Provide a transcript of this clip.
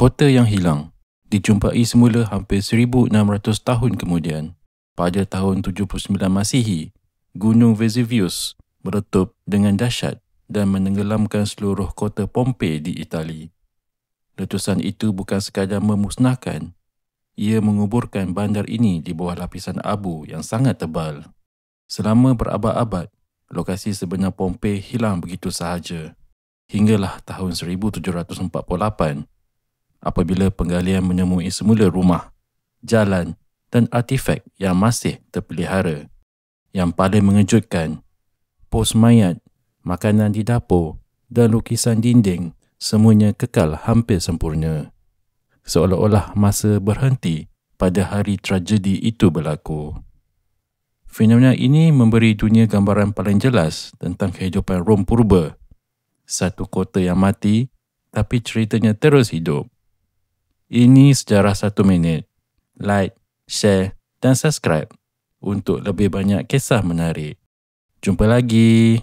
Kota yang hilang dijumpai semula hampir 1,600 tahun kemudian. Pada tahun 79 Masihi, Gunung Vesuvius meletup dengan dahsyat dan menenggelamkan seluruh kota Pompei di Itali. Letusan itu bukan sekadar memusnahkan, ia menguburkan bandar ini di bawah lapisan abu yang sangat tebal. Selama berabad-abad, lokasi sebenar Pompei hilang begitu sahaja. Hinggalah tahun 1748, apabila penggalian menemui semula rumah, jalan dan artifak yang masih terpelihara. Yang paling mengejutkan, pos mayat, makanan di dapur dan lukisan dinding semuanya kekal hampir sempurna. Seolah-olah masa berhenti pada hari tragedi itu berlaku. Fenomena ini memberi dunia gambaran paling jelas tentang kehidupan Rom purba. Satu kota yang mati, tapi ceritanya terus hidup. Ini Sejarah 1 Minit. Like, share dan subscribe untuk lebih banyak kisah menarik. Jumpa lagi.